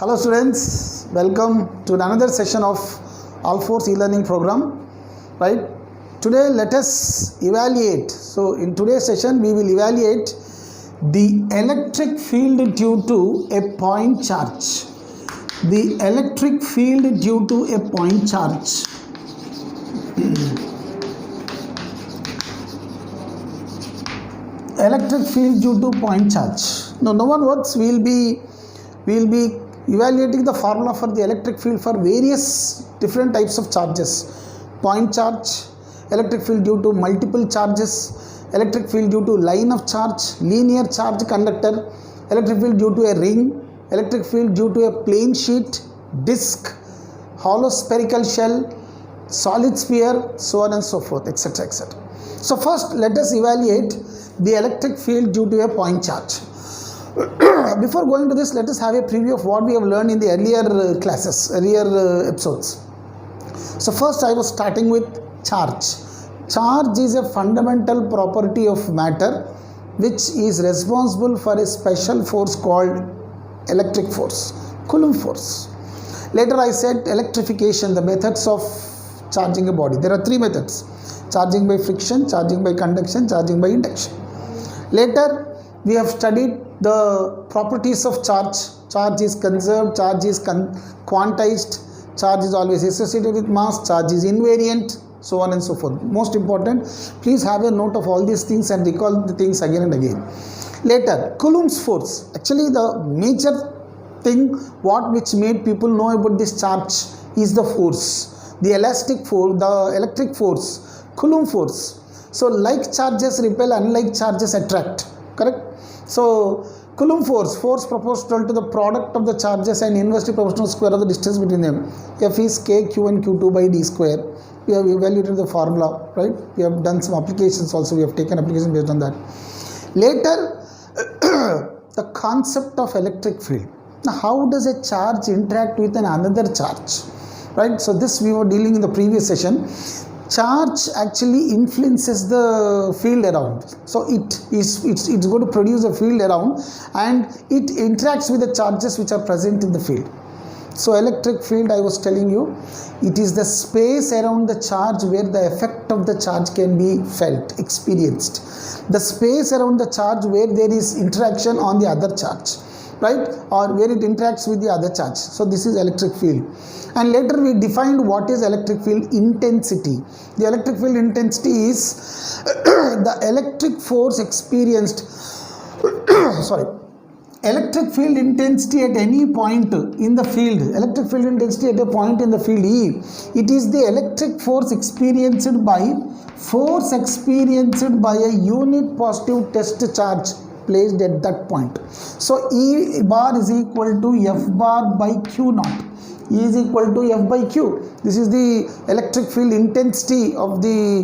Hello students, welcome to another session of All4 e-learning program. Right? Today let us evaluate. So in today's session we will evaluate the electric field due to a point charge. The electric field due to a point charge. Electric field due to point charge. Now, no one works. We will be evaluating the formula for the electric field for various different types of charges. Point charge, electric field due to multiple charges, electric field due to line of charge, linear charge conductor, electric field due to a ring, electric field due to a plane sheet, disc, hollow spherical shell, solid sphere, so on and so forth, etc. etc. So first let us evaluate the electric field due to a point charge. Before going to this, let us have a preview of what we have learned in the earlier classes, earlier episodes. So first I was starting with charge. Charge is a fundamental property of matter which is responsible for a special force called electric force, Coulomb force. Later I said electrification, the methods of charging a body. There are three methods: charging by friction, charging by conduction, charging by induction. Later we have studied the properties of charge. Charge is conserved, charge is quantized, charge is always associated with mass, charge is invariant, so on and so forth. Most important, please have a note of all these things and recall the things again and again. Later, Coulomb's force. Actually the major thing which made people know about this charge is the force, the elastic force, the electric force, Coulomb force. So like charges repel, unlike charges attract, correct? So Coulomb force proportional to the product of the charges and inversely proportional square of the distance between them. F is k, q and q2 by d square. We have evaluated the formula, right? We have done some applications also. We have taken application based on that. Later, the concept of electric field. Now, how does a charge interact with another charge, right? So this we were dealing in the previous session. Charge actually influences the field around. So it's going to produce a field around and it interacts with the charges which are present in the field. So electric field, I was telling you, it is the space around the charge where the effect of the charge can be felt, experienced. The space around the charge where there is interaction on the other charge, right? Or where it interacts with the other charge. So this is electric field. And later we defined what is electric field intensity. The electric field intensity is the electric force experienced electric field intensity at any point in the field. Electric field intensity at a point in the field E. It is the electric force experienced by a unit positive test charge placed at that point. So E bar is equal to F bar by Q naught. E is equal to F by Q. This is the electric field intensity of the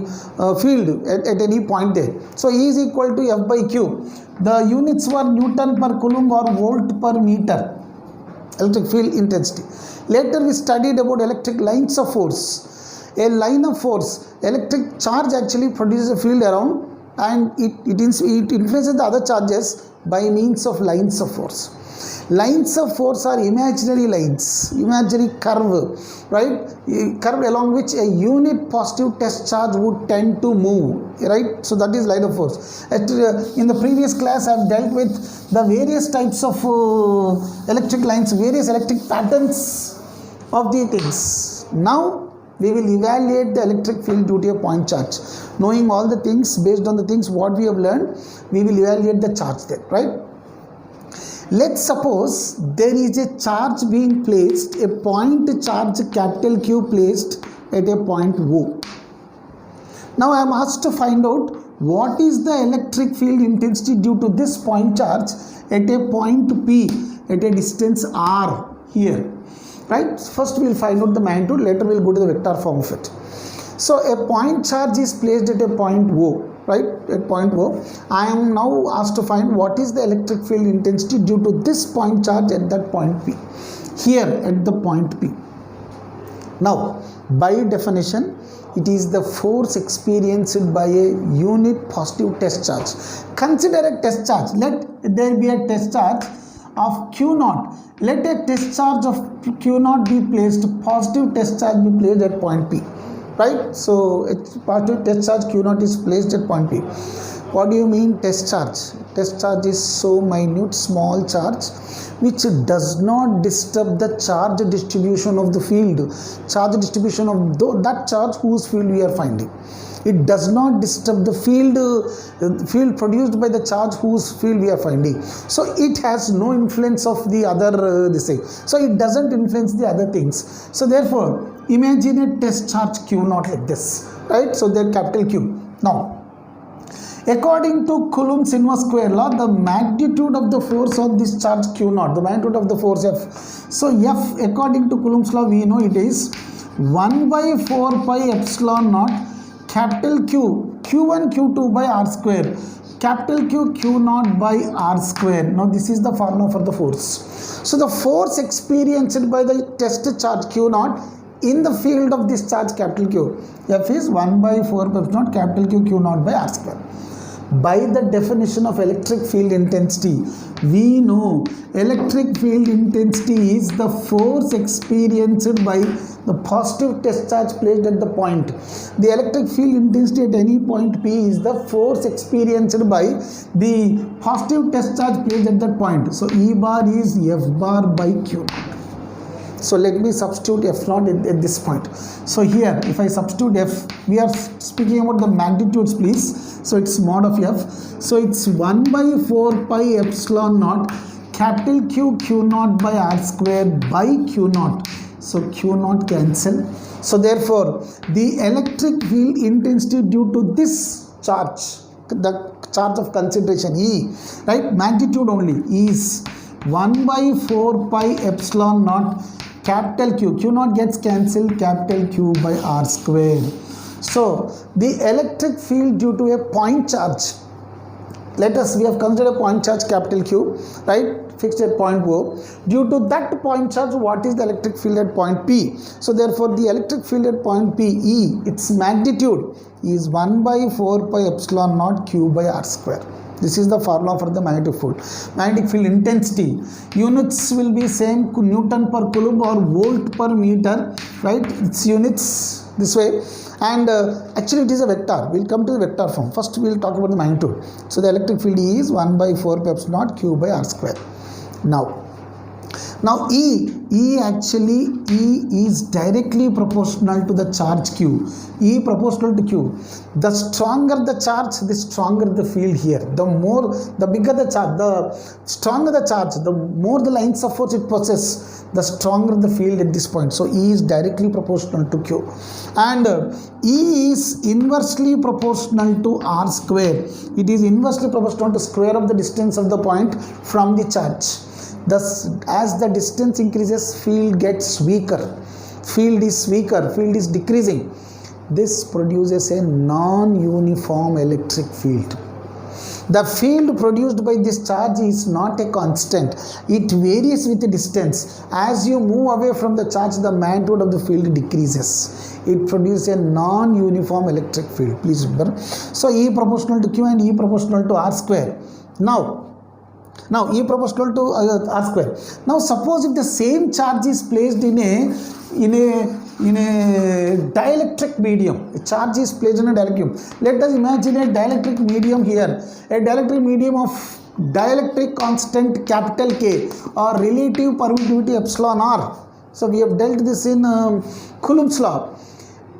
field at any point there. So E is equal to F by Q. The units were Newton per Coulomb or volt per meter. Electric field intensity. Later we studied about electric lines of force. A line of force, electric charge actually produces a field around and it influences the other charges by means of lines of force. Lines of force are imaginary lines, imaginary curve, right? Curve along which a unit positive test charge would tend to move, right? So that is line of force. In the previous class I have dealt with the various types of electric lines, various electric patterns of the things. Now we will evaluate the electric field due to a point charge. Knowing all the things, based on the things what we have learned, we will evaluate the charge there, right? Let's suppose there is a charge being placed, a point charge capital Q placed at a point O. Now I am asked to find out what is the electric field intensity due to this point charge at a point P at a distance R here, right? First we will find out the magnitude, later we will go to the vector form of it. So a point charge is placed at a point O, right? At point O. I am now asked to find what is the electric field intensity due to this point charge at that point P, here at the point P. Now by definition it is the force experienced by a unit positive test charge. Consider a test charge. Let there be a test charge of Q naught, let a test charge of Q naught be placed, positive test charge be placed at point P, right? So positive test charge Q naught is placed at point P. What do you mean test charge? Test charge is so minute, small charge which does not disturb the charge distribution of the field, charge distribution of that charge whose field we are finding. It does not disturb the field produced by the charge whose field we are finding. So it has no influence of the other this thing. So it doesn't influence the other things. So therefore, imagine a test charge Q naught like this, right? So they're capital Q. Now, according to Coulomb's inverse square law, the magnitude of the force of this charge Q naught, the magnitude of the force F. So F, according to Coulomb's law, we know it is 1 by 4 pi epsilon naught capital Q, Q1 Q2 by R square, capital Q, Q naught by R square. Now this is the formula for the force. So the force experienced by the test charge Q naught in the field of this charge capital Q, F is 1 by 4 pi epsilon naught capital Q, Q naught by R square. By the definition of electric field intensity, we know electric field intensity is the force experienced by the positive test charge placed at the point. The electric field intensity at any point P is the force experienced by the positive test charge placed at that point. So E bar is F bar by Q. So let me substitute F naught at this point. So here, if I substitute F, we are speaking about the magnitudes, please. So it's mod of F. So it's 1 by 4 pi epsilon naught capital Q, Q naught by R square by Q naught. So Q naught cancel. So therefore, the electric field intensity due to this charge, the charge of concentration E, right, magnitude only, is 1 by 4 pi epsilon naught capital Q, Q naught gets cancelled, capital Q by R square. So the electric field due to a point charge, we have considered a point charge capital Q, right, fixed at point O. Due to that point charge, what is the electric field at point P? So therefore the electric field at point P, E, its magnitude is 1 by 4 pi epsilon naught Q by R square. This is the formula for the magnetic field. Magnetic field intensity. Units will be same, Newton per Coulomb or volt per meter, right? It's units this way. And actually it is a vector. We'll come to the vector form. First we'll talk about the magnitude. So the electric field is 1 by 4 pi epsilon naught Q by R square. Now E is directly proportional to the charge Q. E proportional to Q. The stronger the charge, the stronger the field here. The bigger the charge, the stronger the charge, the more the lines of force it possesses, the stronger the field at this point. So E is directly proportional to Q. And E is inversely proportional to R square. It is inversely proportional to square of the distance of the point from the charge. Thus, as the distance increases, field gets weaker. Field is weaker, field is decreasing. This produces a non-uniform electric field. The field produced by this charge is not a constant. It varies with the distance. As you move away from the charge, the magnitude of the field decreases. It produces a non-uniform electric field. Please remember. So, E proportional to Q and E proportional to R square. Now E proportional to R square. Now suppose if the same charge is placed in a dielectric medium, a charge is placed in a dielectric medium. Let us imagine a dielectric medium here, a dielectric medium of dielectric constant capital K or relative permittivity epsilon R. So we have dealt this in Coulomb's law.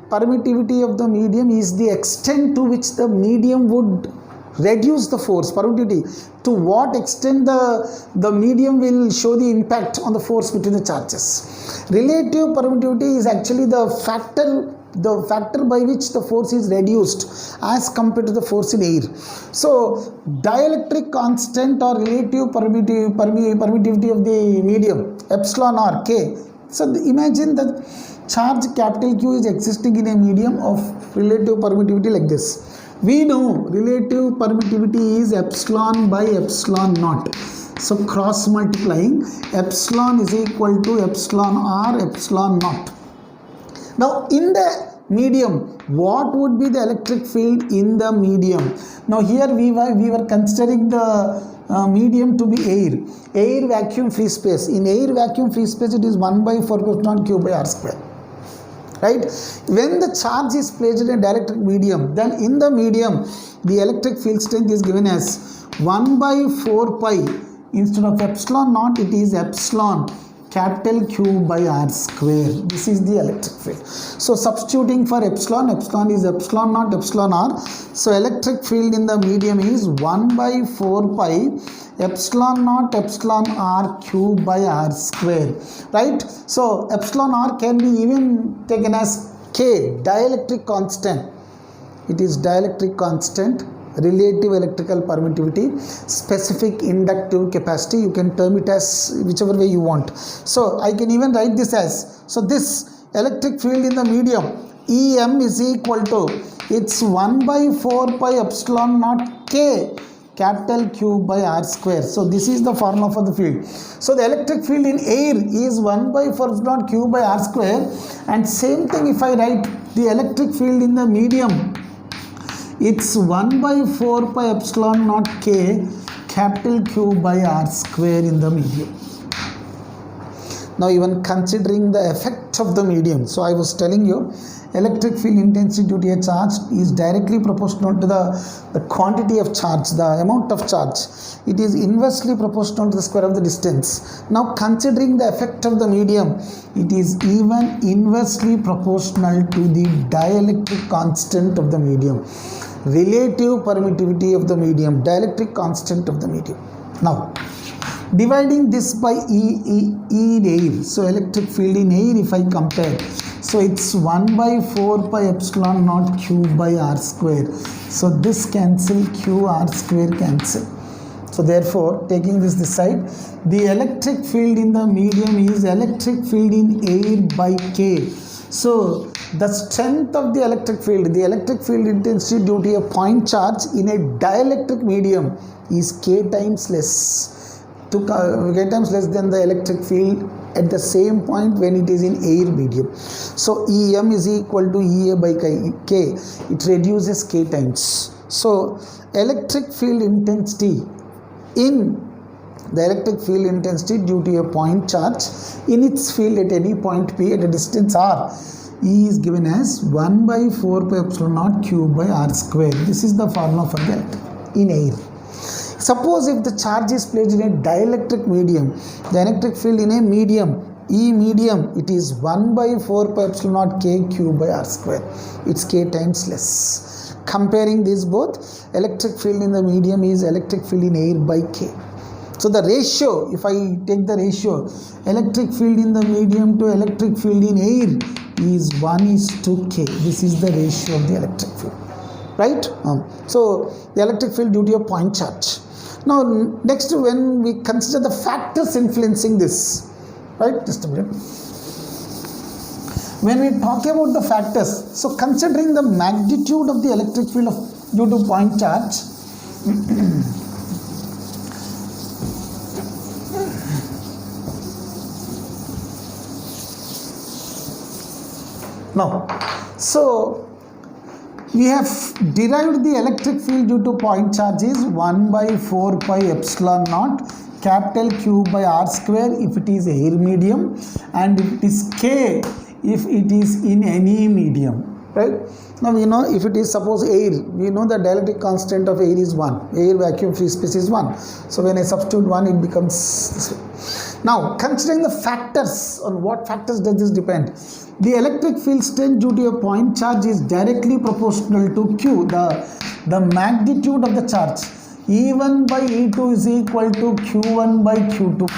Permittivity of the medium is the extent to which the medium would reduce the force, permittivity, to what extent the medium will show the impact on the force between the charges. Relative permittivity is actually the factor by which the force is reduced as compared to the force in air. So dielectric constant or relative permittivity of the medium epsilon R K. So imagine that charge capital Q is existing in a medium of relative permittivity like this. We know relative permittivity is epsilon by epsilon naught. So cross multiplying, epsilon is equal to epsilon R epsilon naught. Now in the medium, what would be the electric field in the medium? Now here we were considering the medium to be air vacuum free space. In air vacuum free space it is 1 by 4 pi epsilon q by r square, right? When the charge is placed in a dielectric medium, then in the medium the electric field strength is given as 1 by 4 pi, instead of epsilon naught it is epsilon capital Q by r square. This is the electric field. So substituting for epsilon is epsilon naught epsilon r. So electric field in the medium is 1 by 4 pi epsilon naught epsilon r Q by r square, right? So epsilon r can be even taken as K, dielectric constant. It is dielectric constant, relative electrical permittivity, specific inductive capacity. You can term it as whichever way you want. So I can even write this as, so this electric field in the medium EM is equal to, it's 1 by 4 pi epsilon naught K capital Q by r square. So this is the formula for the field. So the electric field in air is 1 by 4 epsilon Q by r square, and same thing if I write the electric field in the medium, it's 1 by 4 pi epsilon naught K capital Q by r square in the medium. Now even considering the effect of the medium, so I was telling you electric field intensity due to a charge is directly proportional to the quantity of charge, the amount of charge. It is inversely proportional to the square of the distance. Now considering the effect of the medium, it is even inversely proportional to the dielectric constant of the medium, relative permittivity of the medium, dielectric constant of the medium. Now dividing this by E in air, so electric field in air if I compare, so it's 1 by 4 pi epsilon naught Q by r square. So this cancel, Q r square cancel. So therefore taking this side, the electric field in the medium is electric field in air by K. So the strength of the electric field intensity due to a point charge in a dielectric medium is K times less. K times less than the electric field at the same point when it is in air medium. So EM is equal to EA by K. It reduces K times. So electric field intensity due to a point charge in its field at any point P at a distance r, E is given as 1 by 4 pi epsilon naught Q by r square. This is the formula for that in air. Suppose if the charge is placed in a dielectric medium, the electric field in a medium, E medium, it is 1 by 4 pi epsilon naught K Q by r square. It's K times less. Comparing these both, electric field in the medium is electric field in air by K. So the ratio, if I take the ratio, electric field in the medium to electric field in air is 1:K. This is the ratio of the electric field, right? So the electric field due to a point charge. Now next, when we consider the factors influencing this, right? Just a minute. When we talk about the factors, so considering the magnitude of the electric field due to point charge, now, so we have derived the electric field due to point charge is 1 by 4 pi epsilon naught capital Q by r square if it is air medium, and if it is K if it is in any medium, right? Now we know if it is suppose air, we know the dielectric constant of air is 1, air vacuum free space is 1. So when I substitute 1, it becomes this way. Now considering the factors, on what factors does this depend? The electric field strength due to a point charge is directly proportional to Q, the magnitude of the charge. E1 by E2 is equal to Q1 by Q2.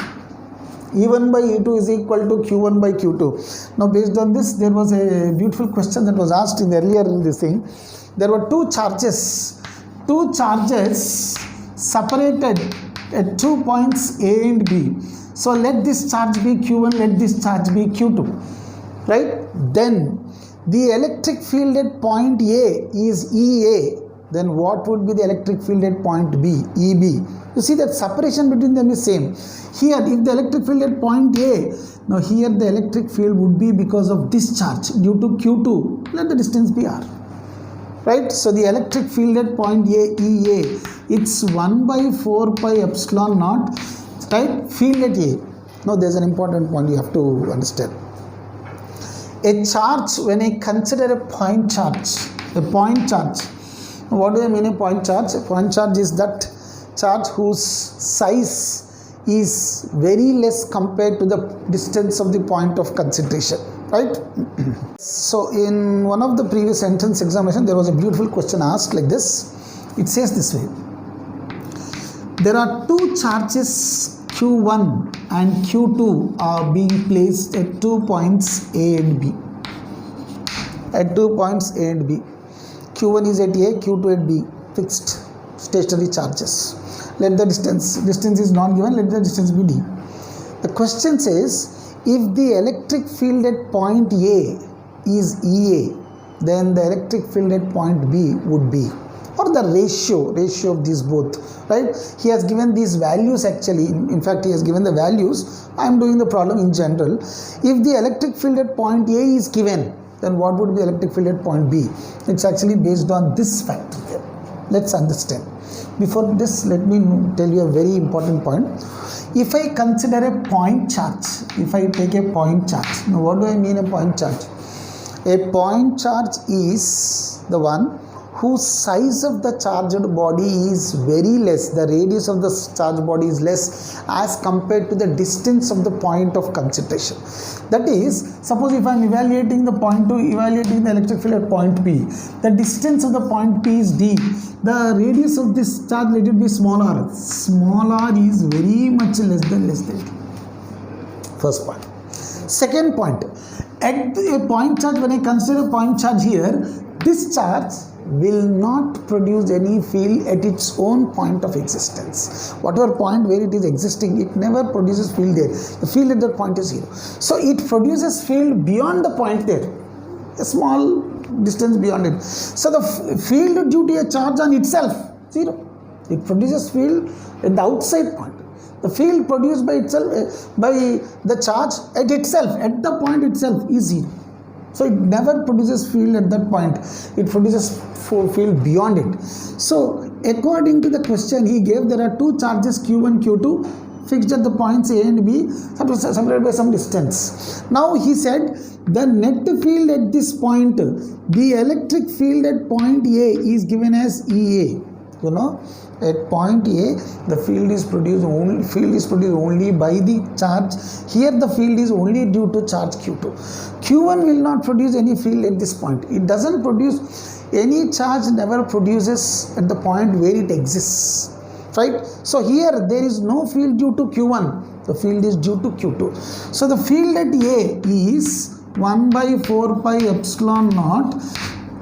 E1 by E2 is equal to Q1 by Q2. Now based on this, there was a beautiful question that was asked in earlier in this thing. There were two charges separated at 2 points A and B. So let this charge be Q1, let this charge be Q2. Right? Then the electric field at point A is EA. Then what would be the electric field at point B? EB. You see that separation between them is same. Here, if the electric field at point A, now here the electric field would be because of this charge due to Q2. Let the distance be R. right? So the electric field at point A, EA, it's 1 by 4 pi epsilon naught, right? Field at A. Now there's an important point you have to understand. A charge, when I consider a point charge, what do I mean a point charge? A point charge is that charge whose size is very less compared to the distance of the point of concentration, right? So in one of the previous entrance examination, there was a beautiful question asked like this. It says this way: there are two charges Q1 and Q2 are being placed at 2 points A and B. At 2 points A and B. Q1 is at A, Q2 at B. Fixed stationary charges. Let the distance is not given, let the distance be D. The question says, if the electric field at point A is EA, then the electric field at point B would be, or the ratio of these both, right? He has given these values actually. In fact, he has given the values. I am doing the problem in general. If the electric field at point A is given, then what would be the electric field at point B? It's actually based on this fact here. Let's understand. Before this, let me tell you a very important point. If I consider a point charge, if I take a point charge, now what do I mean a point charge? A point charge is the one whose size of the charged body is very less, the radius of the charged body is less as compared to the distance of the point of concentration. That is, suppose if I am evaluating the electric field at point P, the distance of the point P is D, the radius of this charge, let it be small r. Small r is very much less than D. First point. Second point, at a point charge, when I consider a point charge here, this charge will not produce any field at its own point of existence. Whatever point where it is existing, it never produces field there. The field at that point is zero. So it produces field beyond the point there, a small distance beyond it. So the field due to a charge on itself, zero. It produces field at the outside point. The field produced by itself, by the charge at itself, at the point itself, is zero. So it never produces field at that point. It produces field beyond it. So according to the question he gave, there are two charges Q1, Q2 fixed at the points A and B, separated by some distance. Now he said the net field at this point, the electric field at point A is given as EA. You know, at point A, the field is produced only by the charge. Here the field is only due to charge Q2. Q1 will not produce any field at this point. It doesn't produce any charge, never produces at the point where it exists, right? So here there is no field due to Q1. The field is due to Q2. So the field at A is 1 by 4 pi epsilon naught.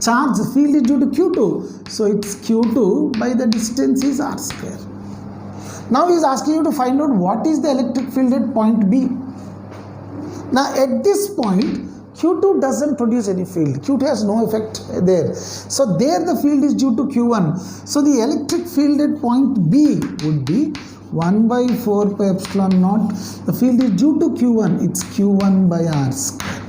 Charge field is due to Q2, so it's Q2 by the distance is R square. Now he is asking you to find out what is the electric field at point B. Now at this point, Q2 doesn't produce any field. Q2 has no effect there. So there the field is due to Q1. So the electric field at point B would be 1 by 4 pi epsilon naught. The field is due to Q1. It's Q1 by R square.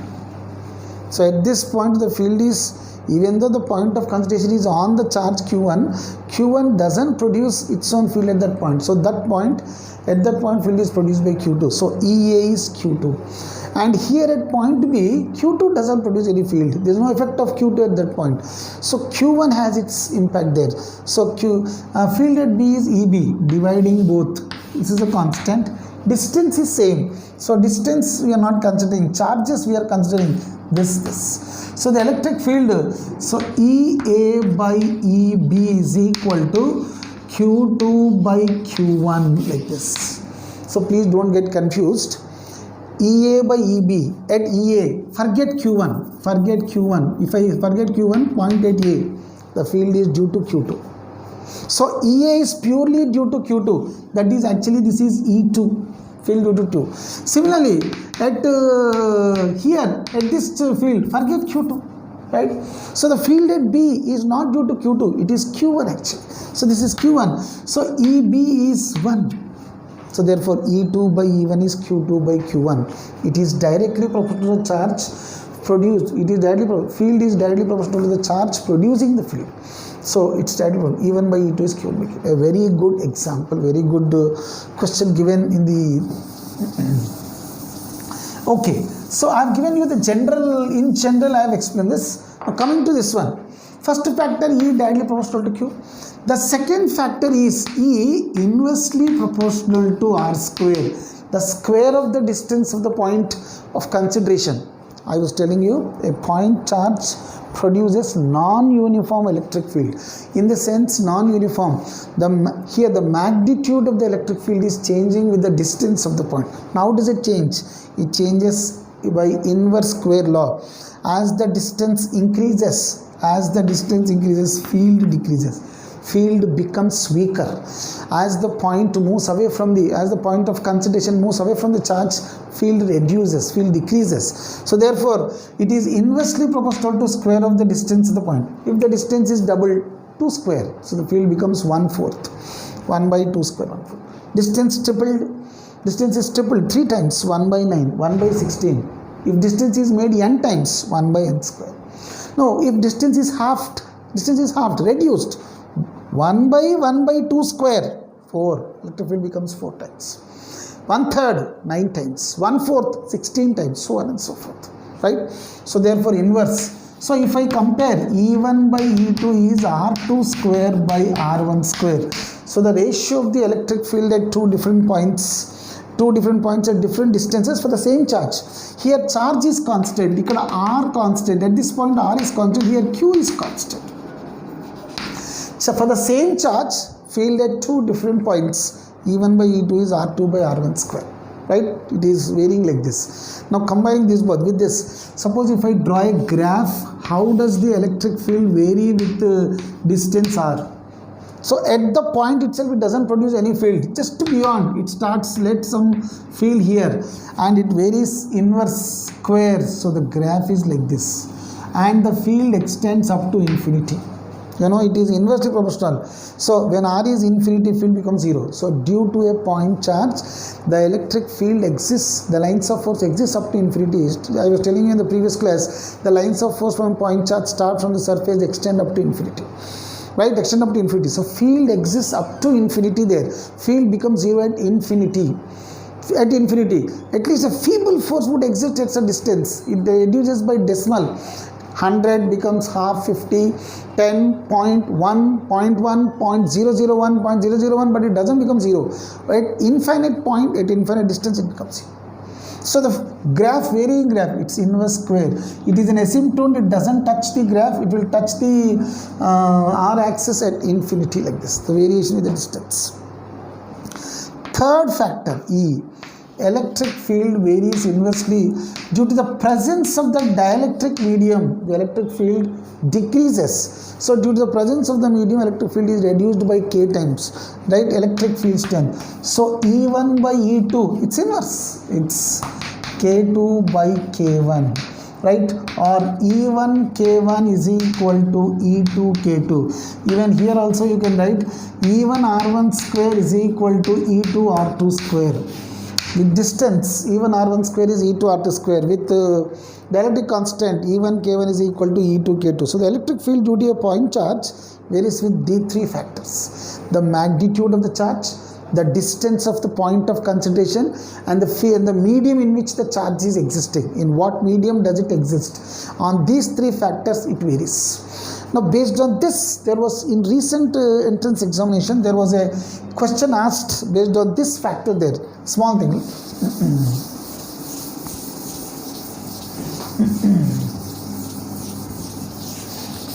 So at this point the field is, even though the point of concentration is on the charge Q1 doesn't produce its own field at that point. So at that point field is produced by Q2. So EA is Q2. And here at point B, Q2 doesn't produce any field. There is no effect of Q2 at that point. So Q1 has its impact there. So field at B is EB, dividing both. This is a constant. Distance is same. So distance we are not considering. Charges we are considering this. So the electric field, so EA by EB is equal to Q2 by Q1, like this. So please don't get confused. EA by EB, at EA, forget Q1. If I forget Q1, point at A, the field is due to Q2. So EA is purely due to Q2. That is actually, this is E2, field due to 2. Similarly, at here, at this field, forget Q2, right? So the field at B is not due to Q2, it is Q1 actually. So this is Q1. So EB is 1. So therefore E2 by E1 is Q2 by Q1. It is directly proportional to charge produced, it is field is directly proportional to the charge producing the field. So it's directly E1 by E2 is cubic. A very good example, very good question given in the okay. So I have given you the general, in general I have explained this. Now coming to this one, first factor E directly proportional to Q. The second factor is E inversely proportional to R square, the square of the distance of the point of consideration. I was telling you, a point charge produces non-uniform electric field. In the sense non-uniform, here the magnitude of the electric field is changing with the distance of the point. Now how does it change? It changes by inverse square law. As the distance increases, field decreases. Field becomes weaker. As the point moves away from as the point of concentration moves away from the charge, field reduces, field decreases. So therefore, it is inversely proportional to square of the distance of the point. If the distance is double, 2 square, so the field becomes 1/4. 1 by 2 square, 1/4. Distance is tripled 3 times, 1 by 9, 1 by 16. If distance is made n times, 1 by n square. Now, if distance is halved, reduced, 1 by 2 square, 4. Electric field becomes 4 times. 1/3, 9 times. 1/4, 16 times, so on and so forth. Right? So therefore inverse. So if I compare E1 by E2 is R2 square by R1 square. So the ratio of the electric field at two different points at different distances for the same charge. Here charge is constant, here R constant, at this point R is constant, here Q is constant. So for the same charge, field at two different points, E1 by E2 is R2 by R1 square. Right? It is varying like this. Now combining this both with this, suppose if I draw a graph, how does the electric field vary with the distance R? So at the point itself, it doesn't produce any field. Just beyond, it starts, let some field here, and it varies inverse square. So the graph is like this, and the field extends up to infinity. You know, it is inversely proportional. So when R is infinity, field becomes 0. So due to a point charge, the electric field exists, the lines of force exist up to infinity. I was telling you in the previous class, the lines of force from point charge start from the surface, extend up to infinity. Right, extend up to infinity. So field exists up to infinity there. Field becomes 0 at infinity. At infinity, at least a feeble force would exist at some distance. It reduces by decimal. 100 becomes half, 50, 10, 0.1, 0.1, 0.001, 0.001, but it doesn't become 0. At infinite point, at infinite distance, it becomes 0. So the graph, varying graph, it's inverse square. It is an asymptote, it doesn't touch the graph, it will touch the R axis at infinity like this, the variation with the distance. Third factor, E. Electric field varies inversely due to the presence of the dielectric medium. The electric field decreases. So due to the presence of the medium, electric field is reduced by K times. Right? Electric field strength. So E1 by E2, it's inverse. It's K2 by K1. Right? Or E1 K1 is equal to E2 K2. Even here also you can write E1 R1 square is equal to E2 R2 square. With distance, E1 R1 square is E2 R2 square. With dielectric constant, E1 K1 is equal to E2 K2. So the electric field due to a point charge varies with these three factors: the magnitude of the charge, the distance of the point of concentration, and the medium in which the charge is existing. In what medium does it exist? On these three factors, it varies. Now, based on this, there was in recent entrance examination, there was a question asked based on this factor there. Small thing.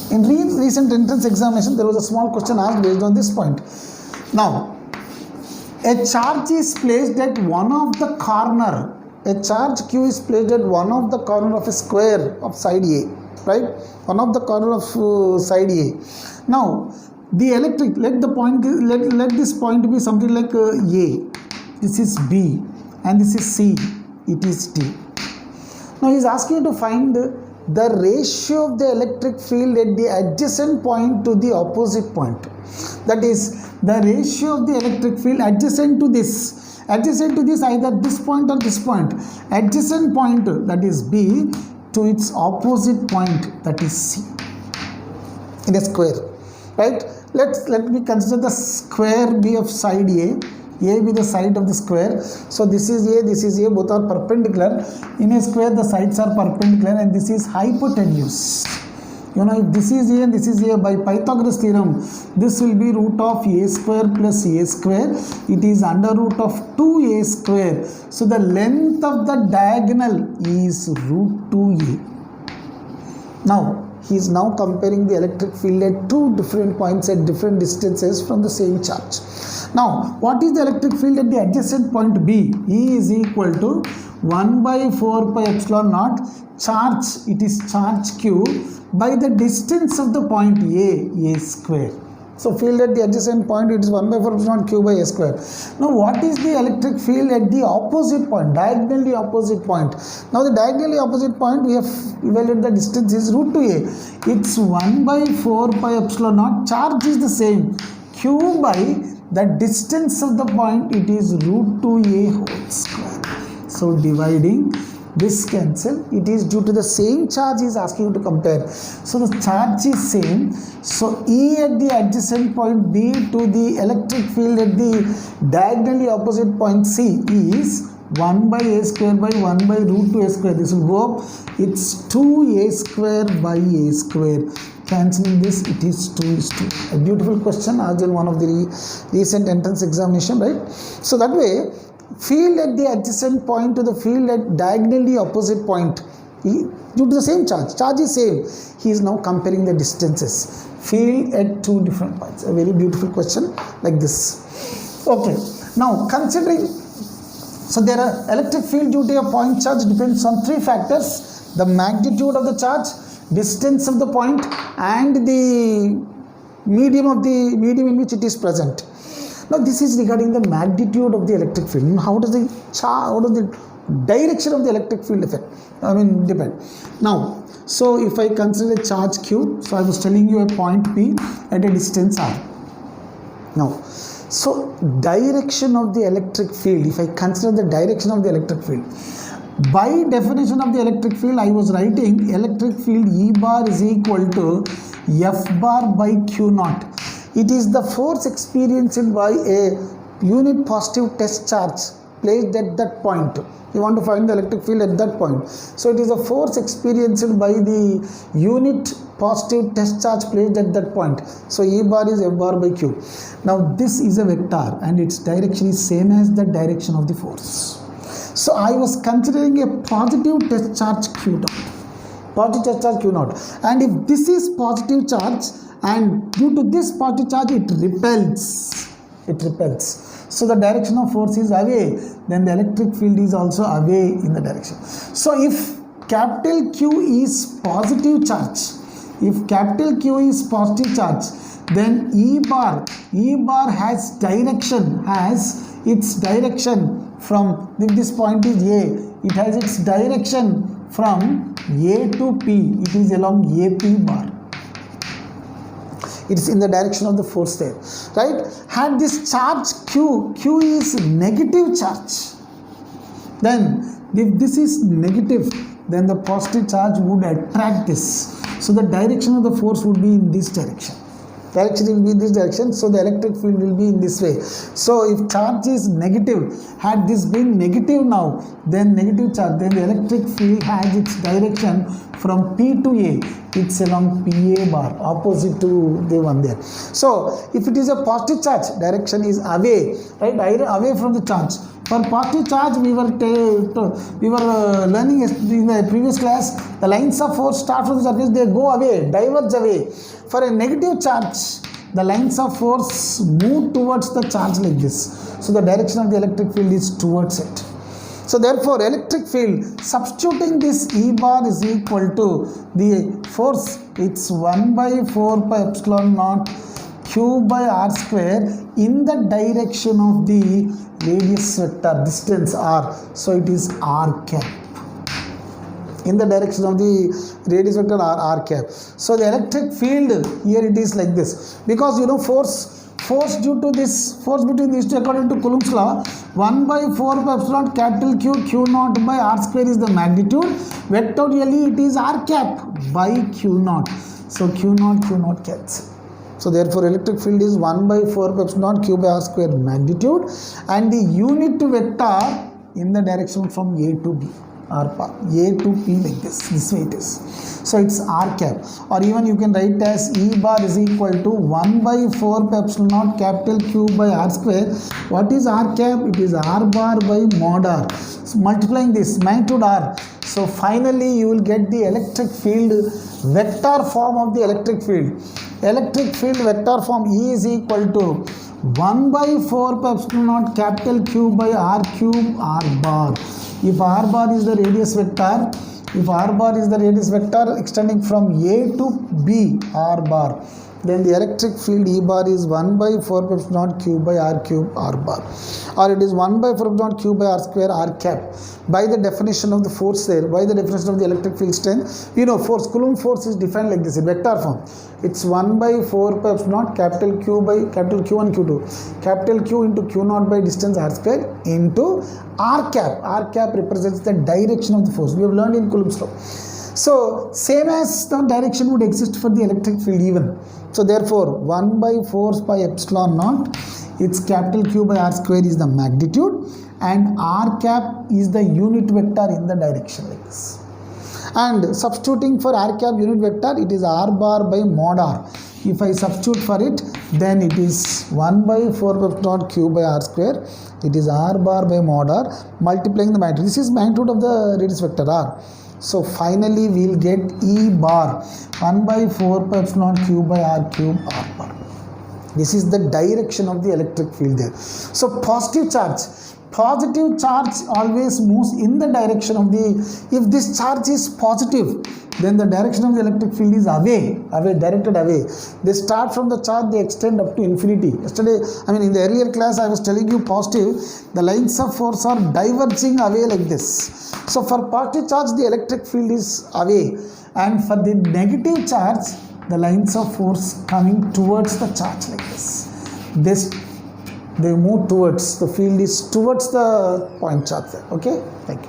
In recent entrance examination, there was a small question asked based on this point. Now, a charge is placed at one of the corner. A charge Q is placed at one of the corner of a square of side A. Right? One of the corner of side A. Now, the electric, let this point be something like A. This is B and this is C. It is D. Now, he is asking you to find the ratio of the electric field at the adjacent point to the opposite point. That is, the ratio of the electric field adjacent to this either this point or this point. Adjacent point, that is B, to its opposite point, that is C, in a square, right? Let me consider the square be of side A be the side of the square. So this is A, both are perpendicular. In a square the sides are perpendicular and this is hypotenuse. You know, if this is A and this is A, by Pythagoras theorem, this will be root of A square plus A square. It is under root of 2A square. So the length of the diagonal is root 2A. Now, he is now comparing the electric field at two different points at different distances from the same charge. Now, what is the electric field at the adjacent point B? E is equal to 1 by 4 pi epsilon naught charge, it is charge Q, by the distance of the point A square. So field at the adjacent point, it is 1 by 4 epsilon Q by A square. Now what is the electric field at the opposite point, diagonally opposite point? Now the diagonally opposite point, we have evaluated the distance is root 2A. It's 1 by 4 pi epsilon naught, charge is the same, Q by the distance of the point, it is root 2A whole square. So dividing, this cancel, it is due to the same charge he is asking you to compare. So the charge is same. So E at the adjacent point B to the electric field at the diagonally opposite point C is 1 by A square by 1 by root 2A square. This will go up. It's 2A square by A square. Cancelling this, it is 2:2. A beautiful question asked in one of the recent entrance examination, right? So that way, field at the adjacent point to the field at diagonally opposite point, due to the same charge is same, he is now comparing the distances, field at two different points. A very beautiful question like this. Okay, now considering, so there are electric field due to a point charge depends on three factors: the magnitude of the charge, distance of the point, and the medium in which it is present. Now this is regarding the magnitude of the electric field. How does the direction of the electric field depend? Now, so if I consider a charge Q, so I was telling you a point P at a distance R. Now, so direction of the electric field, if I consider the direction of the electric field, by definition of the electric field, I was writing electric field E bar is equal to F bar by Q naught. It is the force experienced by a unit positive test charge placed at that point. You want to find the electric field at that point. So it is a force experienced by the unit positive test charge placed at that point. So E bar is F bar by Q. Now this is a vector and its direction is same as the direction of the force. So I was considering a positive test charge Q naught. Positive test charge Q naught. And if this is positive charge, and due to this positive charge it repels. So the direction of force is away, then the electric field is also away in the direction. So if capital Q is positive charge, then E bar has its direction from, if this point is A, it has its direction from A to P, it is along AP bar. It is in the direction of the force there, right? Had this charge Q is negative charge, then if this is negative, then the positive charge would attract this. So the direction of the force would be in this direction. Direction will be in this direction, so the electric field will be in this way. So if charge is negative, had this been negative now, then negative charge, then the electric field has its direction from P to A, it's along PA bar, opposite to the one there. So if it is a positive charge, direction is away, right? Away from the charge. For positive charge, we were learning in the previous class, the lines of force start from the surface, they go away, diverge away. For a negative charge, the lines of force move towards the charge like this. So the direction of the electric field is towards it. So therefore, electric field, substituting this E bar is equal to the force, it's 1 by 4 pi epsilon naught Q by R square in the direction of the radius vector, distance R. So it is R cap. In the direction of the radius vector R cap. So the electric field, here it is like this. Because force force due to this, force between these two according to Coulomb's law, 1 by 4 pi epsilon capital Q Q naught by R square is the magnitude. Vectorially it is R cap by Q naught. So Q naught cancel. So therefore electric field is 1 by 4 pi epsilon Q by R square magnitude, and the unit vector in the direction from A to B, R bar, A to P, like this way it is. So it's R cap, or even you can write as E bar is equal to 1 by 4 pi epsilon naught capital Q by R square. What is R cap? It is R bar by mod R. So multiplying this magnitude R. So finally you will get the electric field vector form of the electric field. Electric field vector form E is equal to 1 by 4 pi epsilon naught capital Q by R cube R bar. If R bar is the radius vector, extending from A to B, R bar, then the electric field E bar is 1 by 4 pi epsilon naught Q by R cube R bar, or it is 1 by 4 epsilon naught Q by R square R cap. By the definition of the force there, by the definition of the electric field strength, you know force, Coulomb force is defined like this in vector form. It's 1 by 4 pi epsilon naught capital Q by capital Q1 Q2, capital Q into Q naught by distance R square into R cap. R cap represents the direction of the force. We have learned in Coulomb's law. So same as the direction would exist for the electric field even. So therefore 1 by 4 pi epsilon naught, its capital Q by R square is the magnitude, and R cap is the unit vector in the direction like this. And substituting for R cap unit vector, it is R bar by mod R. If I substitute for it, then it is 1 by 4 pi epsilon naught Q by R square. It is R bar by mod R, multiplying the magnitude. This is magnitude of the radius vector R. So finally we will get E bar 1 by 4 pi epsilon Q by R cube R bar. This is the direction of the electric field there. So positive charge always moves in the direction of the, if this charge is positive, then the direction of the electric field is away, directed away. They start from the charge, they extend up to infinity. Yesterday, in the earlier class I was telling you positive, the lines of force are diverging away like this. So for positive charge the electric field is away, and for the negative charge the lines of force coming towards the charge like this. They move towards, the field is towards the point charge there. Okay, thank you.